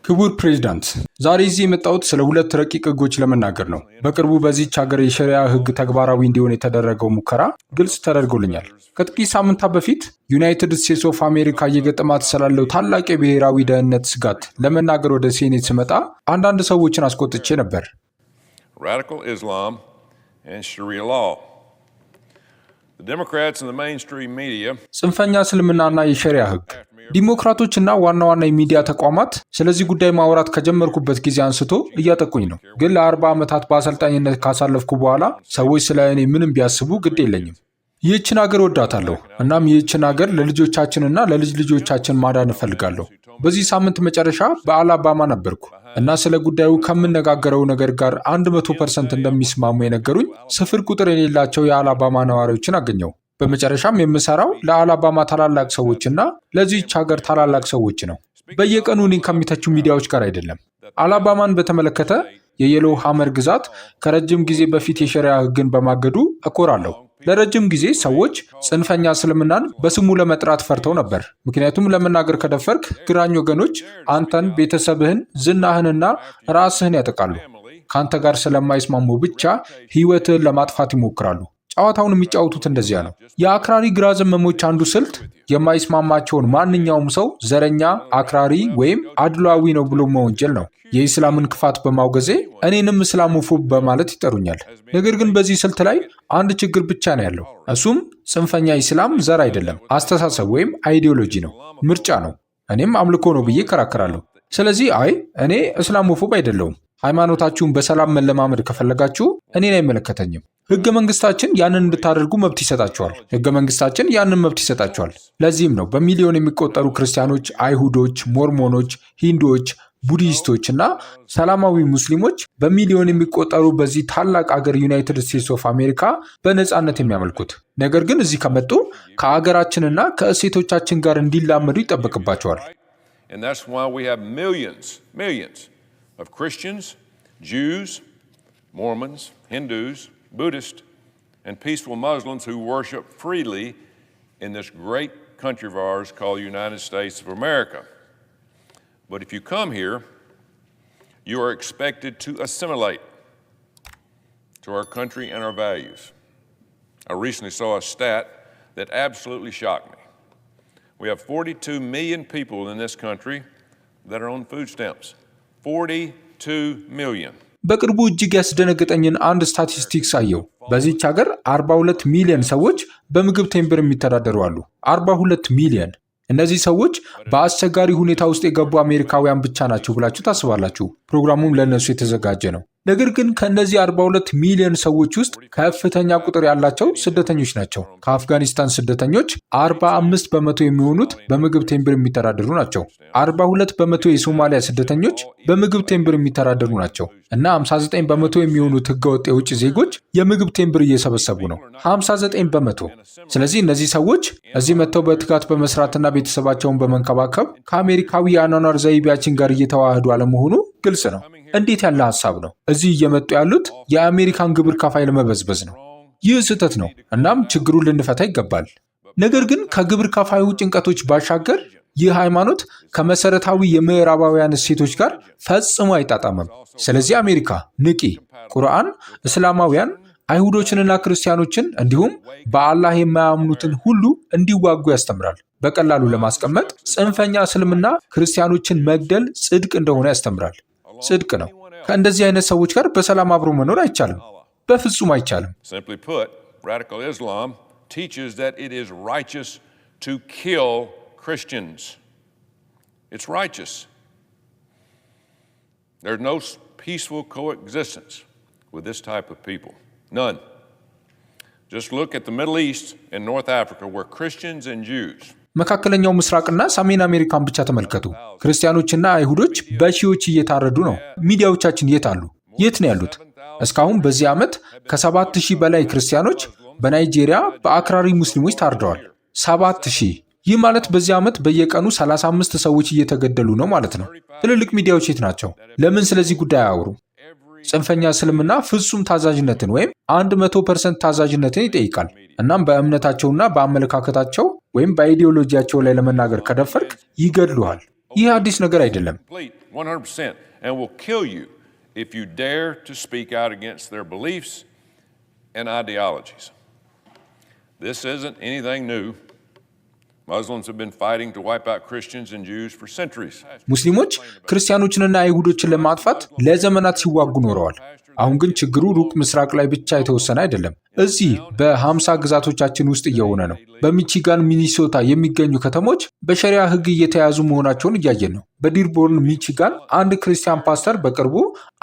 ክቡር ፕሬዝዳንት፣ ዛሬ እዚህ የመጣሁት ስለ ሁለት ረቂቅ ህጎች ለመናገር ነው። በቅርቡ በዚህች ሀገር የሸሪያ ህግ ተግባራዊ እንዲሆን የተደረገው ሙከራ ግልጽ ተደርጎልኛል። ከጥቂት ሳምንታት በፊት ዩናይትድ ስቴትስ ኦፍ አሜሪካ እየገጠማት ስላለው ታላቅ የብሔራዊ ደህንነት ስጋት ለመናገር ወደ ሴኔት ስመጣ አንዳንድ ሰዎችን አስቆጥቼ ነበር። Radical Islam and Sharia law. The Democrats and the mainstream media ጽንፈኛ እስልምናና የሸሪያ ህግ ዲሞክራቶችና ዋና ዋና የሚዲያ ተቋማት ስለዚህ ጉዳይ ማውራት ከጀመርኩበት ጊዜ አንስቶ እያጠቁኝ ነው። ግን ለ40 ዓመታት በአሰልጣኝነት ካሳለፍኩ በኋላ ሰዎች ስለ እኔ ምንም ቢያስቡ ግድ የለኝም። ይህችን ሀገር ወዳታለሁ። እናም ይህችን ሀገር ለልጆቻችንና ለልጅ ልጆቻችን ማዳን እፈልጋለሁ። በዚህ ሳምንት መጨረሻ በአላባማ ነበርኩ እና ስለ ጉዳዩ ከምነጋገረው ነገር ጋር 100% እንደሚስማሙ የነገሩኝ ስፍር ቁጥር የሌላቸው የአላባማ ነዋሪዎችን አገኘው። በመጨረሻም የምሰራው ለአላባማ ታላላቅ ሰዎችና ለዚህች ሀገር ታላላቅ ሰዎች ነው። በየቀኑ እኔን ከሚተቹ ሚዲያዎች ጋር አይደለም። አላባማን በተመለከተ የየሎ ሐመር ግዛት ከረጅም ጊዜ በፊት የሸሪያ ህግን በማገዱ እኮራለሁ። ለረጅም ጊዜ ሰዎች ጽንፈኛ እስልምናን በስሙ ለመጥራት ፈርተው ነበር። ምክንያቱም ለመናገር ከደፈርክ ግራኝ ወገኖች አንተን፣ ቤተሰብህን፣ ዝናህንና ራስህን ያጠቃሉ። ከአንተ ጋር ስለማይስማሙ ብቻ ህይወትህን ለማጥፋት ይሞክራሉ። ጨዋታውን የሚጫወቱት እንደዚያ ነው። የአክራሪ ግራ ዘመሞች አንዱ ስልት የማይስማማቸውን ማንኛውም ሰው ዘረኛ፣ አክራሪ ወይም አድሏዊ ነው ብሎ መወንጀል ነው። የኢስላምን ክፋት በማውገዜ እኔንም እስላሞፎብ በማለት ይጠሩኛል። ነገር ግን በዚህ ስልት ላይ አንድ ችግር ብቻ ነው ያለው። እሱም ጽንፈኛ ኢስላም ዘር አይደለም፣ አስተሳሰብ ወይም አይዲዮሎጂ ነው፣ ምርጫ ነው። እኔም አምልኮ ነው ብዬ እከራከራለሁ። ስለዚህ እኔ እስላሞፎብ አይደለሁም። ሃይማኖታችሁን በሰላም መለማመድ ከፈለጋችሁ እኔን አይመለከተኝም። ህገ መንግስታችን ያንን እንድታደርጉ መብት ይሰጣቸዋል። ህገ መንግስታችን ያንን መብት ይሰጣቸዋል። ለዚህም ነው በሚሊዮን የሚቆጠሩ ክርስቲያኖች፣ አይሁዶች፣ ሞርሞኖች፣ ሂንዱዎች፣ ቡዲስቶች እና ሰላማዊ ሙስሊሞች በሚሊዮን የሚቆጠሩ በዚህ ታላቅ አገር ዩናይትድ ስቴትስ ኦፍ አሜሪካ በነፃነት የሚያመልኩት። ነገር ግን እዚህ ከመጡ ከአገራችንና ከእሴቶቻችን ጋር እንዲላመዱ ይጠበቅባቸዋል። And that's why we have millions of Christians, Jews, Mormons, Hindus, Buddhists, and peaceful Muslims who worship freely in this great country of ours called the United States of America. But if you come here, you are expected to assimilate to our country and our values. I recently saw a stat that absolutely shocked me. We have 42 million people in this country that are on food stamps. 42 million. በቅርቡ እጅግ ያስደነገጠኝን አንድ ስታቲስቲክስ አየው። በዚህች ሀገር 42 ሚሊዮን ሰዎች በምግብ ቴምብር የሚተዳደሩ አሉ። 42 ሚሊዮን። እነዚህ ሰዎች በአስቸጋሪ ሁኔታ ውስጥ የገቡ አሜሪካውያን ብቻ ናቸው ብላችሁ ታስባላችሁ? ፕሮግራሙም ለእነሱ የተዘጋጀ ነው። ነገር ግን ከእነዚህ 42 ሚሊዮን ሰዎች ውስጥ ከፍተኛ ቁጥር ያላቸው ስደተኞች ናቸው። ከአፍጋኒስታን ስደተኞች 45 በመቶ የሚሆኑት በምግብ ቴምብር የሚተዳደሩ ናቸው። 42 በመቶ የሶማሊያ ስደተኞች በምግብ ቴምብር የሚተዳደሩ ናቸው እና 59 በመቶ የሚሆኑት ህገወጥ የውጭ ዜጎች የምግብ ቴምብር እየሰበሰቡ ነው። 59 በመቶ። ስለዚህ እነዚህ ሰዎች እዚህ መጥተው በትጋት በመስራትና ቤተሰባቸውን በመንከባከብ ከአሜሪካዊ የአኗኗር ዘይቤያችን ጋር እየተዋህዱ አለመሆኑ ግልጽ ነው። እንዴት ያለ ሐሳብ ነው! እዚህ እየመጡ ያሉት የአሜሪካን ግብር ከፋይ ለመበዝበዝ ነው። ይህ ስህተት ነው። እናም ችግሩን ልንፈታ ይገባል። ነገር ግን ከግብር ከፋዩ ጭንቀቶች ባሻገር ይህ ሃይማኖት ከመሰረታዊ የምዕራባውያን እሴቶች ጋር ፈጽሞ አይጣጣምም። ስለዚህ አሜሪካ ንቂ። ቁርአን እስላማውያን አይሁዶችንና ክርስቲያኖችን እንዲሁም በአላህ የማያምኑትን ሁሉ እንዲዋጉ ያስተምራል። በቀላሉ ለማስቀመጥ ጽንፈኛ እስልምና ክርስቲያኖችን መግደል ጽድቅ እንደሆነ ያስተምራል። ጽድቅ ነው። ከእንደዚህ አይነት ሰዎች ጋር በሰላም አብሮ መኖር አይቻልም። በፍጹም አይቻልም። Simply put, radical Islam teaches that it is righteous to kill Christians. It's righteous. There's no peaceful coexistence with this type of people. None. Just look at the Middle East and North Africa where Christians and Jews መካከለኛው ምስራቅና ሰሜን አሜሪካን ብቻ ተመልከቱ። ክርስቲያኖችና አይሁዶች በሺዎች እየታረዱ ነው። ሚዲያዎቻችን የት አሉ? የት ነው ያሉት? እስካሁን በዚህ ዓመት ከ7000 በላይ ክርስቲያኖች በናይጄሪያ በአክራሪ ሙስሊሞች ታርደዋል። 7000። ይህ ማለት በዚህ ዓመት በየቀኑ 35 ሰዎች እየተገደሉ ነው ማለት ነው። ትልልቅ ሚዲያዎች የት ናቸው? ለምን ስለዚህ ጉዳይ አያወሩ? ጽንፈኛ እስልምና ፍጹም ታዛዥነትን ወይም 100% ታዛዥነትን ይጠይቃል። እናም በእምነታቸውና በአመለካከታቸው ወይም በአይዲዮሎጂያቸው ላይ ለመናገር ከደፈርክ ይገድሉሃል። ይህ አዲስ ነገር አይደለም። 100% and will kill you if you dare to speak out against their beliefs and ideologies. This isn't anything new. Muslims have been fighting to wipe out Christians and Jews for centuries. ሙስሊሞች ክርስቲያኖችንና አይሁዶችን ለማጥፋት ለዘመናት ሲዋጉ ኖረዋል። አሁን ግን ችግሩ ሩቅ ምስራቅ ላይ ብቻ የተወሰነ አይደለም። እዚህ በ50 ግዛቶቻችን ውስጥ እየሆነ ነው። በሚቺጋን፣ ሚኒሶታ የሚገኙ ከተሞች በሸሪያ ሕግ እየተያዙ መሆናቸውን እያየን ነው። በዲርቦርን ሚቺጋን አንድ ክርስቲያን ፓስተር በቅርቡ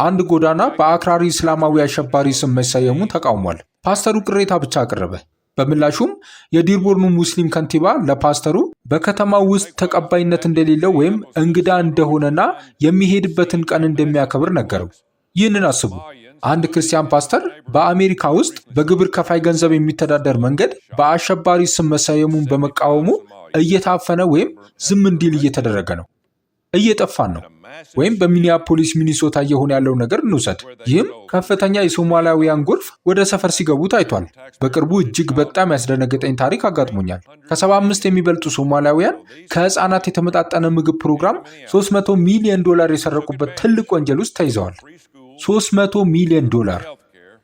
አንድ ጎዳና በአክራሪ እስላማዊ አሸባሪ ስም መሰየሙን ተቃውሟል። ፓስተሩ ቅሬታ ብቻ አቀረበ። በምላሹም የዲርቦርኑ ሙስሊም ከንቲባ ለፓስተሩ በከተማው ውስጥ ተቀባይነት እንደሌለው ወይም እንግዳ እንደሆነና የሚሄድበትን ቀን እንደሚያከብር ነገረው። ይህንን አስቡ። አንድ ክርስቲያን ፓስተር በአሜሪካ ውስጥ በግብር ከፋይ ገንዘብ የሚተዳደር መንገድ በአሸባሪ ስም መሰየሙን በመቃወሙ እየታፈነ ወይም ዝም እንዲል እየተደረገ ነው። እየጠፋን ነው። ወይም በሚኒያፖሊስ ሚኒሶታ እየሆነ ያለው ነገር እንውሰድ። ይህም ከፍተኛ የሶማሊያውያን ጎርፍ ወደ ሰፈር ሲገቡ ታይቷል። በቅርቡ እጅግ በጣም ያስደነገጠኝ ታሪክ አጋጥሞኛል። ከ75 የሚበልጡ ሶማሊያውያን ከህፃናት የተመጣጠነ ምግብ ፕሮግራም $300 ሚሊዮን የሰረቁበት ትልቅ ወንጀል ውስጥ ተይዘዋል። $300 ሚሊዮን።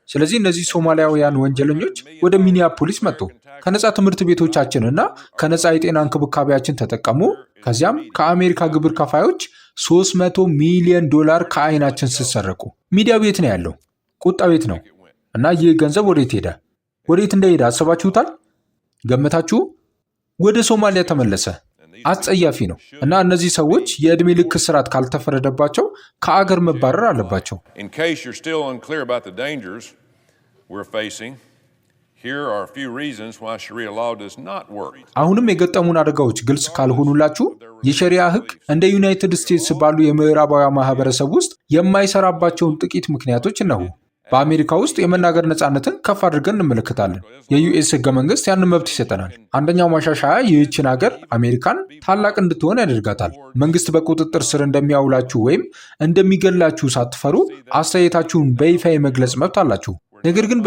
ስለዚህ እነዚህ ሶማሊያውያን ወንጀለኞች ወደ ሚኒያፖሊስ መጡ። ከነፃ ትምህርት ቤቶቻችን እና ከነፃ የጤና እንክብካቤያችን ተጠቀሙ። ከዚያም ከአሜሪካ ግብር ከፋዮች $300 ሚሊዮን ከአይናችን ሲሰረቁ። ሚዲያ ቤት ነው ያለው፣ ቁጣ ቤት ነው። እና ይህ ገንዘብ ወዴት ሄደ? ወዴት እንደሄደ አስባችሁታል? ገመታችሁ? ወደ ሶማሊያ ተመለሰ። አጸያፊ ነው። እና እነዚህ ሰዎች የዕድሜ ልክ እስራት ካልተፈረደባቸው ከአገር መባረር አለባቸው። አሁንም የገጠሙን አደጋዎች ግልጽ ካልሆኑላችሁ የሸሪያ ሕግ እንደ ዩናይትድ ስቴትስ ባሉ የምዕራባውያን ማህበረሰብ ውስጥ የማይሰራባቸውን ጥቂት ምክንያቶች እነሆ። በአሜሪካ ውስጥ የመናገር ነፃነትን ከፍ አድርገን እንመለከታለን። የዩኤስ ሕገ መንግስት ያንን መብት ይሰጠናል። አንደኛው ማሻሻያ ይህችን ሀገር አሜሪካን ታላቅ እንድትሆን ያደርጋታል። መንግስት በቁጥጥር ስር እንደሚያውላችሁ ወይም እንደሚገላችሁ ሳትፈሩ አስተያየታችሁን በይፋ የመግለጽ መብት አላችሁ። ነገር ግን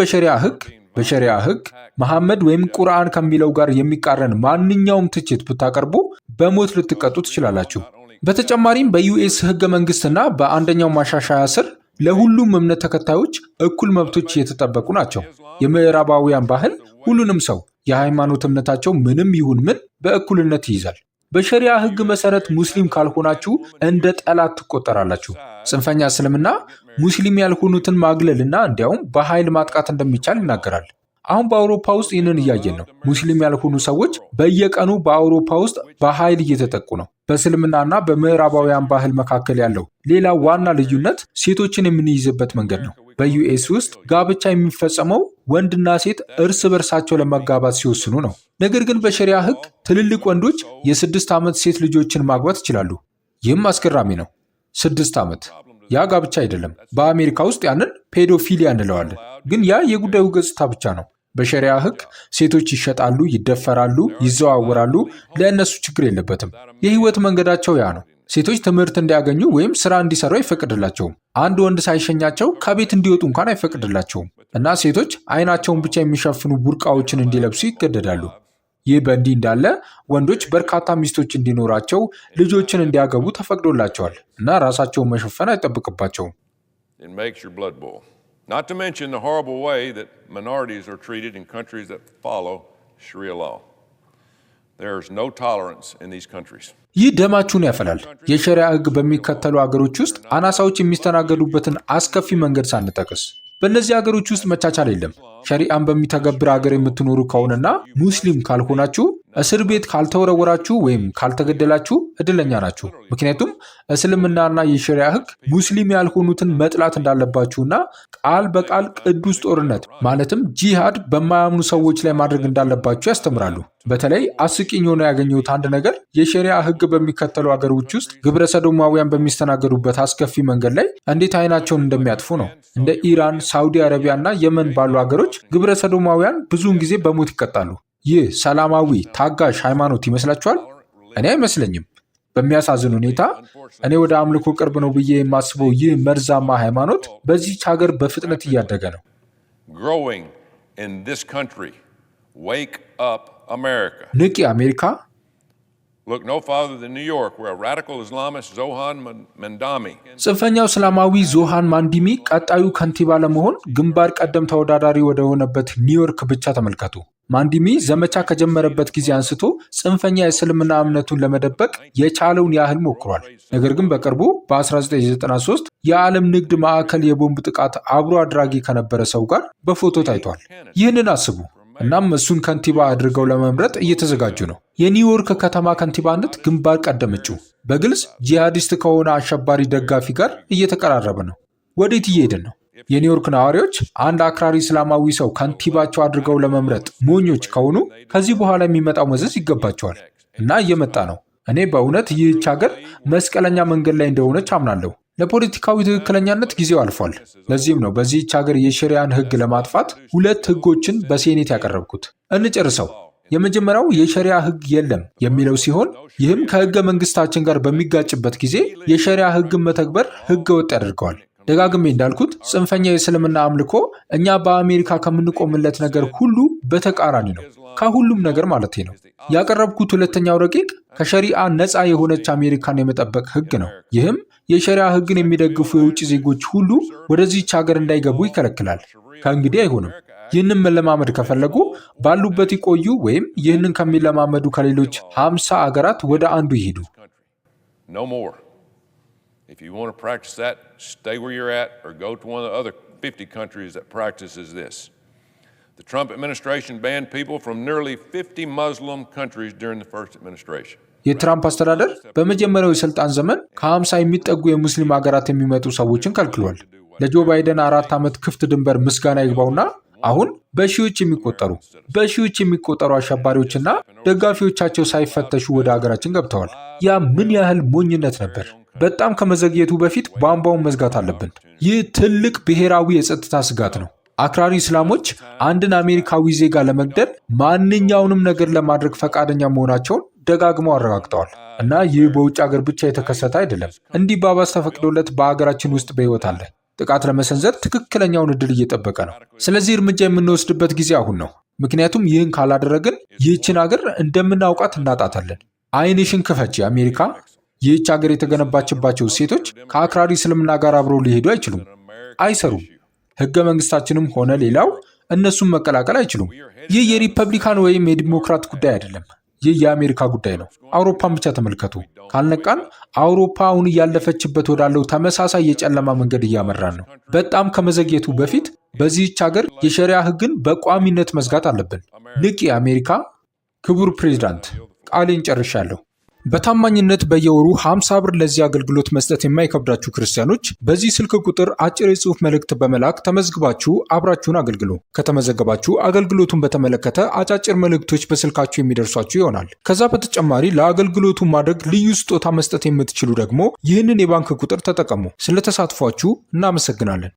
በሸሪያ ሕግ መሐመድ ወይም ቁርአን ከሚለው ጋር የሚቃረን ማንኛውም ትችት ብታቀርቡ በሞት ልትቀጡ ትችላላችሁ። በተጨማሪም በዩኤስ ሕገ መንግስትና በአንደኛው ማሻሻያ ስር ለሁሉም እምነት ተከታዮች እኩል መብቶች የተጠበቁ ናቸው። የምዕራባውያን ባህል ሁሉንም ሰው የሃይማኖት እምነታቸው ምንም ይሁን ምን በእኩልነት ይይዛል። በሸሪያ ሕግ መሰረት ሙስሊም ካልሆናችሁ እንደ ጠላት ትቆጠራላችሁ። ጽንፈኛ እስልምና ሙስሊም ያልሆኑትን ማግለልና እንዲያውም በኃይል ማጥቃት እንደሚቻል ይናገራል። አሁን በአውሮፓ ውስጥ ይህንን እያየን ነው። ሙስሊም ያልሆኑ ሰዎች በየቀኑ በአውሮፓ ውስጥ በኃይል እየተጠቁ ነው። በእስልምናና በምዕራባውያን ባህል መካከል ያለው ሌላ ዋና ልዩነት ሴቶችን የምንይዝበት መንገድ ነው። በዩኤስ ውስጥ ጋብቻ የሚፈጸመው ወንድና ሴት እርስ በርሳቸው ለመጋባት ሲወስኑ ነው። ነገር ግን በሸሪያ ሕግ ትልልቅ ወንዶች የ6 ዓመት ሴት ልጆችን ማግባት ይችላሉ። ይህም አስገራሚ ነው። 6 ዓመት ያ ጋብቻ አይደለም። በአሜሪካ ውስጥ ያንን ፔዶፊሊያ እንለዋለን። ግን ያ የጉዳዩ ገጽታ ብቻ ነው። በሸሪያ ሕግ ሴቶች ይሸጣሉ፣ ይደፈራሉ፣ ይዘዋወራሉ። ለእነሱ ችግር የለበትም። የህይወት መንገዳቸው ያ ነው። ሴቶች ትምህርት እንዲያገኙ ወይም ስራ እንዲሰሩ አይፈቅድላቸውም። አንድ ወንድ ሳይሸኛቸው ከቤት እንዲወጡ እንኳን አይፈቅድላቸውም። እና ሴቶች አይናቸውን ብቻ የሚሸፍኑ ቡርቃዎችን እንዲለብሱ ይገደዳሉ። ይህ በእንዲህ እንዳለ ወንዶች በርካታ ሚስቶች እንዲኖራቸው፣ ልጆችን እንዲያገቡ ተፈቅዶላቸዋል እና ራሳቸውን መሸፈን አይጠብቅባቸውም። Not to mention the horrible way that minorities are treated in countries that follow Sharia law. There is no tolerance in these countries. ይህ ደማችሁን ያፈላል። የሸሪያ ሕግ በሚከተሉ አገሮች ውስጥ አናሳዎች የሚስተናገዱበትን አስከፊ መንገድ ሳንጠቅስ በእነዚህ ሀገሮች ውስጥ መቻቻል የለም። ሸሪዓን በሚተገብር ሀገር የምትኖሩ ከሆነና ሙስሊም ካልሆናችሁ እስር ቤት ካልተወረወራችሁ ወይም ካልተገደላችሁ እድለኛ ናችሁ። ምክንያቱም እስልምናና የሸሪዓ ሕግ ሙስሊም ያልሆኑትን መጥላት እንዳለባችሁና ቃል በቃል ቅዱስ ጦርነት ማለትም ጂሃድ በማያምኑ ሰዎች ላይ ማድረግ እንዳለባችሁ ያስተምራሉ። በተለይ አስቂኝ ሆኖ ያገኘሁት አንድ ነገር የሸሪዓ ሕግ በሚከተሉ ሀገሮች ውስጥ ግብረ ሰዶማውያን በሚስተናገዱበት አስከፊ መንገድ ላይ እንዴት አይናቸውን እንደሚያጥፉ ነው። እንደ ኢራን፣ ሳውዲ አረቢያ እና የመን ባሉ ሀገሮች ግብረ ሰዶማውያን ብዙውን ጊዜ በሞት ይቀጣሉ። ይህ ሰላማዊ ታጋሽ ሃይማኖት ይመስላችኋል? እኔ አይመስለኝም። በሚያሳዝን ሁኔታ እኔ ወደ አምልኮ ቅርብ ነው ብዬ የማስበው ይህ መርዛማ ሃይማኖት በዚህች ሀገር በፍጥነት እያደገ ነው። Growing in this country. Wake up America. ንቂ አሜሪካ። Look no farther than New York, where a radical Islamist, Zohan Mandami, ጽንፈኛው እስላማዊ ዞሃን ማንዲሚ ቀጣዩ ከንቲባ ለመሆን ግንባር ቀደም ተወዳዳሪ ወደ ሆነበት ኒውዮርክ ብቻ ተመልከቱ። ማንዲሚ ዘመቻ ከጀመረበት ጊዜ አንስቶ ጽንፈኛ የእስልምና እምነቱን ለመደበቅ የቻለውን ያህል ሞክሯል። ነገር ግን በቅርቡ በ1993 የዓለም ንግድ ማዕከል የቦምብ ጥቃት አብሮ አድራጊ ከነበረ ሰው ጋር በፎቶ ታይቷል። ይህንን አስቡ። እናም እሱን ከንቲባ አድርገው ለመምረጥ እየተዘጋጁ ነው። የኒውዮርክ ከተማ ከንቲባነት ግንባር ቀደም እጩ በግልጽ ጂሃዲስት ከሆነ አሸባሪ ደጋፊ ጋር እየተቀራረበ ነው። ወዴት እየሄድን ነው? የኒውዮርክ ነዋሪዎች አንድ አክራሪ እስላማዊ ሰው ከንቲባቸው አድርገው ለመምረጥ ሞኞች ከሆኑ ከዚህ በኋላ የሚመጣው መዘዝ ይገባቸዋል እና እየመጣ ነው። እኔ በእውነት ይህች ሀገር መስቀለኛ መንገድ ላይ እንደሆነች አምናለሁ። ለፖለቲካዊ ትክክለኛነት ጊዜው አልፏል። ለዚህም ነው በዚህች ሀገር የሸሪያን ሕግ ለማጥፋት 2 ሕጎችን በሴኔት ያቀረብኩት። እንጨርሰው። የመጀመሪያው የሸሪያ ሕግ የለም የሚለው ሲሆን ይህም ከሕገ መንግስታችን ጋር በሚጋጭበት ጊዜ የሸሪያ ሕግን መተግበር ሕገ ወጥ ያደርገዋል። ደጋግሜ እንዳልኩት ጽንፈኛ የእስልምና አምልኮ እኛ በአሜሪካ ከምንቆምለት ነገር ሁሉ በተቃራኒ ነው። ከሁሉም ነገር ማለት ነው። ያቀረብኩት ሁለተኛው ረቂቅ ከሸሪዓ ነፃ የሆነች አሜሪካን የመጠበቅ ሕግ ነው። ይህም የሸሪዓ ሕግን የሚደግፉ የውጭ ዜጎች ሁሉ ወደዚህች ሀገር እንዳይገቡ ይከለክላል። ከእንግዲህ አይሆንም። ይህንን መለማመድ ከፈለጉ ባሉበት ይቆዩ ወይም ይህንን ከሚለማመዱ ከሌሎች 50 አገራት ወደ አንዱ ይሄዱ። No more. If you want to practice that, stay where you're at or go to one of the other 50 countries that practices this. The Trump administration banned people from nearly 50 Muslim countries during the first administration. የትራምፕ አስተዳደር በመጀመሪያው የስልጣን ዘመን ከ50 የሚጠጉ የሙስሊም ሀገራት የሚመጡ ሰዎችን ከልክሏል። ለጆ ባይደን 4 ዓመት ክፍት ድንበር ምስጋና ይግባውና አሁን በሺዎች የሚቆጠሩ አሸባሪዎችና ደጋፊዎቻቸው ሳይፈተሹ ወደ ሀገራችን ገብተዋል። ያ ምን ያህል ሞኝነት ነበር! በጣም ከመዘግየቱ በፊት ቧንቧውን መዝጋት አለብን። ይህ ትልቅ ብሔራዊ የጸጥታ ስጋት ነው። አክራሪ እስላሞች አንድን አሜሪካዊ ዜጋ ለመግደል ማንኛውንም ነገር ለማድረግ ፈቃደኛ መሆናቸውን ደጋግመው አረጋግጠዋል። እና ይህ በውጭ ሀገር ብቻ የተከሰተ አይደለም። እንዲባባስ ተፈቅዶለት በሀገራችን ውስጥ በሕይወት አለ። ጥቃት ለመሰንዘር ትክክለኛውን ዕድል እየጠበቀ ነው። ስለዚህ እርምጃ የምንወስድበት ጊዜ አሁን ነው። ምክንያቱም ይህን ካላደረግን ይህችን ሀገር እንደምናውቃት እናጣታለን። ዓይንሽን ክፈቺ አሜሪካ። ይህች ሀገር የተገነባችባቸው እሴቶች ከአክራሪ እስልምና ጋር አብረው ሊሄዱ አይችሉም፣ አይሰሩም። ሕገ መንግስታችንም ሆነ ሌላው እነሱን መቀላቀል አይችሉም። ይህ የሪፐብሊካን ወይም የዲሞክራት ጉዳይ አይደለም። ይህ የአሜሪካ ጉዳይ ነው። አውሮፓን ብቻ ተመልከቱ። ካልነቃን አውሮፓ አሁን እያለፈችበት ወዳለው ተመሳሳይ የጨለማ መንገድ እያመራን ነው። በጣም ከመዘግየቱ በፊት በዚህች ሀገር የሸሪያ ሕግን በቋሚነት መዝጋት አለብን። ንቂ አሜሪካ። ክቡር ፕሬዚዳንት፣ ቃሌን ጨርሻለሁ። በታማኝነት በየወሩ 50 ብር ለዚህ አገልግሎት መስጠት የማይከብዳችሁ ክርስቲያኖች በዚህ ስልክ ቁጥር አጭር የጽሑፍ መልእክት በመላክ ተመዝግባችሁ አብራችሁን አገልግሉ። ከተመዘገባችሁ አገልግሎቱን በተመለከተ አጫጭር መልእክቶች በስልካችሁ የሚደርሷችሁ ይሆናል። ከዛ በተጨማሪ ለአገልግሎቱ ማድረግ ልዩ ስጦታ መስጠት የምትችሉ ደግሞ ይህንን የባንክ ቁጥር ተጠቀሙ። ስለተሳትፏችሁ እናመሰግናለን።